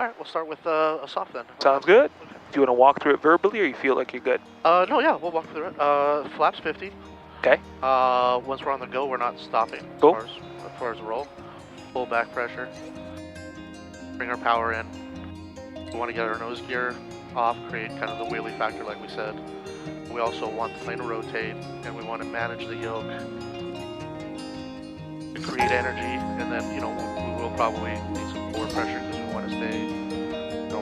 All right, we'll start with a soft then. Sounds good. Do you want to walk through it verbally, or you feel like you're good? No, yeah, we'll walk through it. Flaps 50. Okay. Once we're on the go, we're not stopping. Cool. As far as the roll. Full back pressure. Bring our power in. We want to get our nose gear off, create kind of the wheelie factor like we said. We also want the plane to rotate, and we want to manage the yoke to create energy, and then, we will probably need some forward pressure because we want to stay,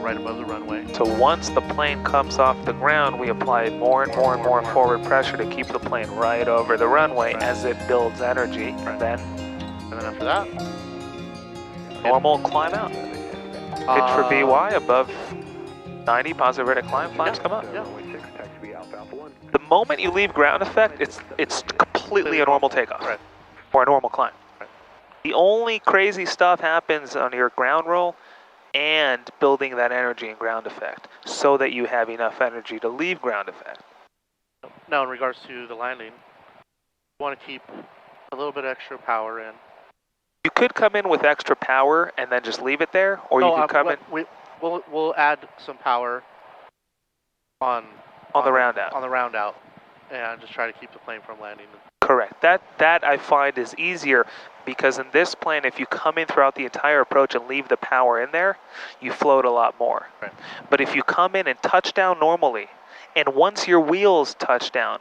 right above the runway. So once the plane comes off the ground, we apply more and more forward pressure to keep the plane right over the runway as it builds energy. And then after that, normal climb out. Pitch for VY above 90, positive rate of climb, flaps come up. Yeah. The moment you leave ground effect, it's completely a normal takeoff. Right. Or a normal climb. Right. The only crazy stuff happens on your ground roll and building that energy in ground effect so that you have enough energy to leave ground effect. Now in regards to the landing, we want to keep a little bit extra power in. You could come in with extra power and then just leave it there, or you could come in... We'll add some power on the round out. On the round out, and just try to keep the plane from landing. Correct. That I find is easier, because in this plane, if you come in throughout the entire approach and leave the power in there, you float a lot more. Right. But if you come in and touch down normally, and once your wheels touch down,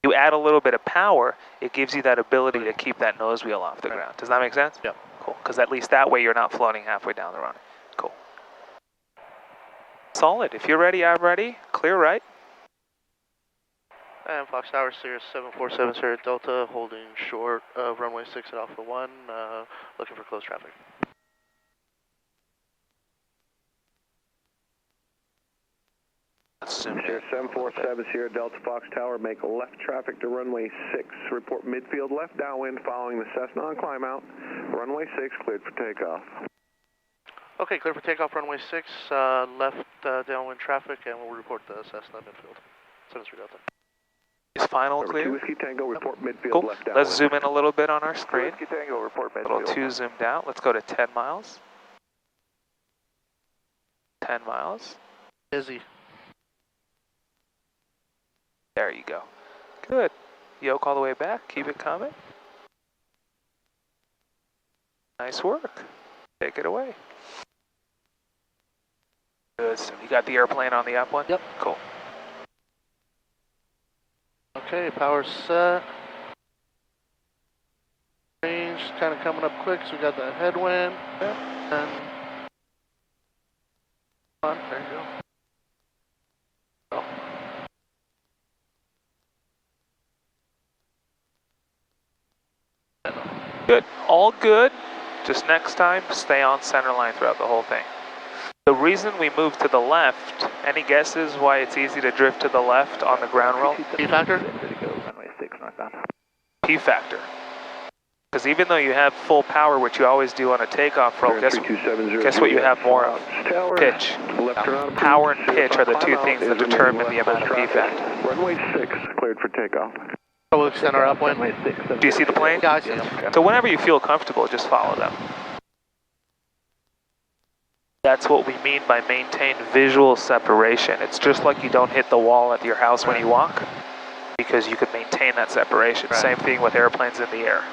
you add a little bit of power, it gives you that ability to keep that nose wheel off the ground. Does that make sense? Yep. Cool. Because at least that way you're not floating halfway down the runway. Cool. Solid. If you're ready, I'm ready. Clear right. And Fox Tower, Cirrus 747 Sierra Delta, holding short of runway 6 at Alpha 1, looking for close traffic. Cirrus 747 Sierra Delta Fox Tower, make left traffic to runway 6. Report midfield left downwind following the Cessna on climb out. Runway 6 cleared for takeoff. Okay, clear for takeoff, runway 6, left downwind traffic, and we'll report the Cessna midfield. 73 Delta. Is final Number clear? 2 Whiskey Tango, report midfield cool. left downwind. Let's zoom in a little bit on our screen. Whiskey Tango, report midfield. Little 2 zoomed out. Let's go to 10 miles. 10 miles. Busy. There you go. Good. Yoke all the way back. Keep it coming. Nice work. Take it away. Good. So you got the airplane on the up one? Yep. Cool. Okay, power set. Range kind of coming up quick, so we got that headwind. And on, there you go. Good. All good. Just next time, stay on center line throughout the whole thing. The reason we moved to the left, any guesses why it's easy to drift to the left on the ground roll? P factor? P factor. Because even though you have full power, which you always do on a takeoff roll, guess what you have more of? Pitch. Power and pitch are the two things that determine the amount of P factor. Runway 6 cleared for takeoff. We'll extend our upwind. Do you see the plane? Yeah, I see them. So whenever you feel comfortable, just follow them. That's what we mean by maintain visual separation. It's just like you don't hit the wall at your house when you walk, because you can maintain that separation. Right. Same thing with airplanes in the air.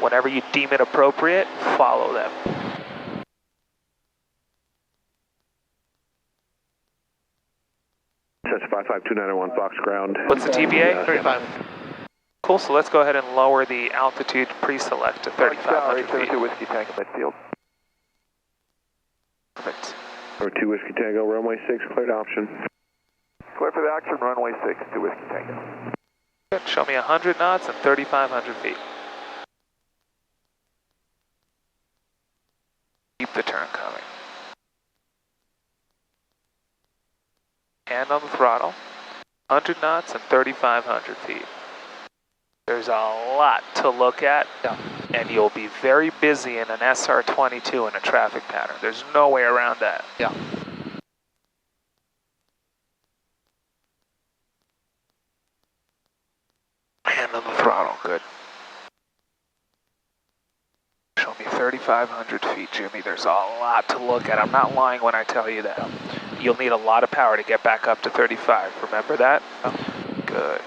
Whenever you deem it appropriate, follow them. Cessna 55291 Fox ground. What's the TPA? 35. Cool, so let's go ahead and lower the altitude pre-select to 3,500 feet. Whiskey Tango midfield. Perfect. Number 2 Whiskey Tango, runway 6 cleared option. Clear for the action, runway 6 to Whiskey Tango. Good. Show me 100 knots and 3,500 feet. Keep the turn coming. Hand on the throttle. 100 knots and 3,500 feet. There's a lot to look at, and you'll be very busy in an SR22 in a traffic pattern. There's no way around that. Yeah. Hand on the throttle, good. Show me 35. 3,500 feet, Jimmy. There's a lot to look at. I'm not lying when I tell you that. You'll need a lot of power to get back up to 35. Remember that? Good.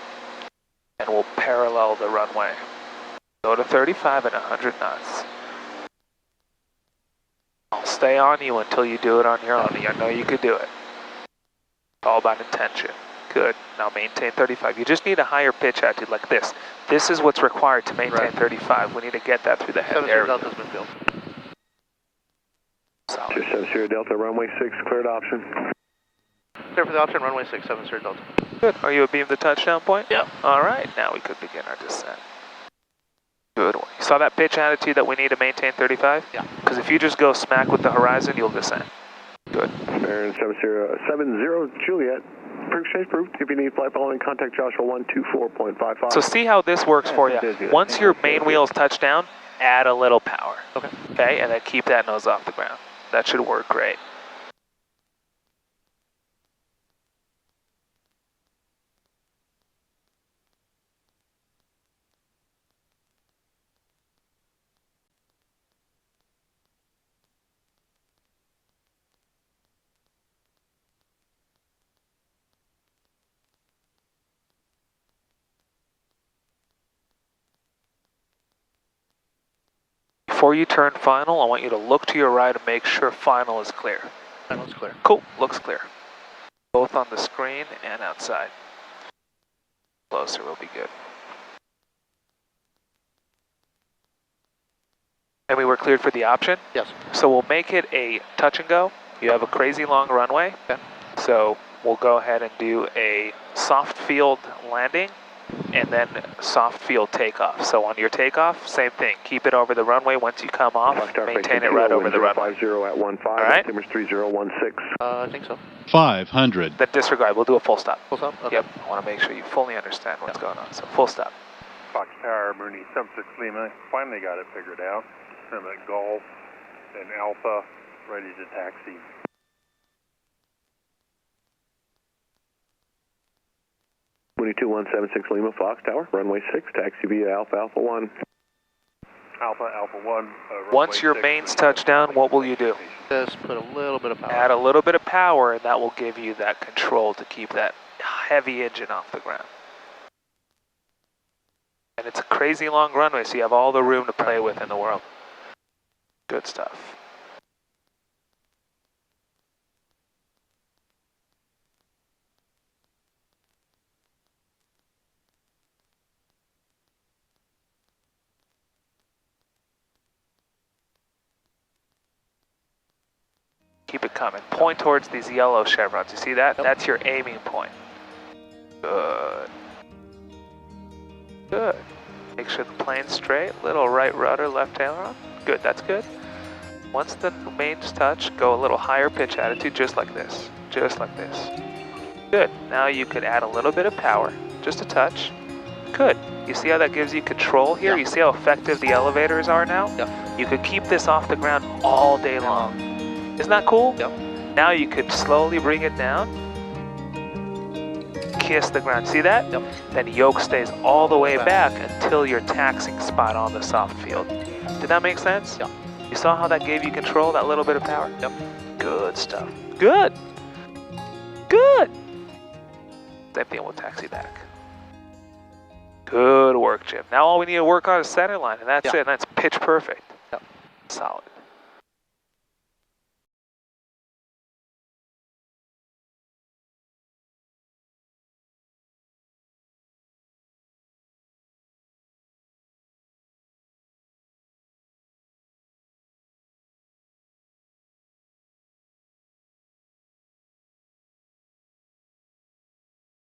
And we'll parallel the runway. Go to 35 at 100 knots. I'll stay on you until you do it on your own. I know you could do it. It's all about intention. Good. Now maintain 35. You just need a higher pitch attitude like this. This is what's required to maintain 35. We need to get that through the head. 70 Delta's midfield. Solid. 70 Delta, runway 6, cleared option. Clear for the option, runway 6, 70 Delta. Good. Are you abeam the touchdown point? Yeah. All right. Now we could begin our descent. Good one. You saw that pitch attitude that we need to maintain 35? Yeah. Because if you just go smack with the horizon, you'll descend. Good. Aaron 70 Juliet. Proof change proved. If you need flight following, contact Joshua 124.55. So see how this works for you. Once your main wheels touch down, add a little power. Okay. Okay, and then keep that nose off the ground. That should work great. Before you turn final, I want you to look to your right and make sure final is clear. Final's clear. Cool, looks clear. Both on the screen and outside. Closer will be good. And we were cleared for the option? Yes. So we'll make it a touch and go. You have a crazy long runway. Okay. So we'll go ahead and do a soft field landing and then soft field takeoff. So on your takeoff, same thing. Keep it over the runway. Once you come off, maintain it right over the runway. 50 at 15, all right? altimeter's 3016. I think so. 500. Then disregard. We'll do a full stop. Full stop? Okay. Yep. I want to make sure you fully understand what's going on. So full stop. Fox Tower, Mooney, 76 Lima, finally got it figured out. From at Golf and Alpha, ready to taxi. Mooney 2176 Lima, Fox Tower, runway 6, taxi via Alpha Alpha 1. Alpha 1. Once your mains touch down, what will you do? Just put a little bit of power. Add a little bit of power, and that will give you that control to keep that heavy engine off the ground. And it's a crazy long runway, so you have all the room to play with in the world. Good stuff. Keep it coming. Point towards these yellow chevrons. You see that? Yep. That's your aiming point. Good. Good. Make sure the plane's straight. Little right rudder, left aileron. Good, that's good. Once the mains touch, go a little higher pitch attitude, just like this. Just like this. Good. Now you could add a little bit of power. Just a touch. Good. You see how that gives you control here? Yeah. You see how effective the elevators are now? Yeah. You could keep this off the ground all day long. Isn't that cool? Yep. Now you could slowly bring it down. Kiss the ground. See that? Yep. Then yoke stays all the way back until your taxing spot on the soft field. Did that make sense? Yeah. You saw how that gave you control, that little bit of power? Yep. Good stuff. Good. Good. Same thing with taxi back. Good work, Jim. Now all we need to work on is center line, and that's it. And that's pitch perfect. Yep. Solid.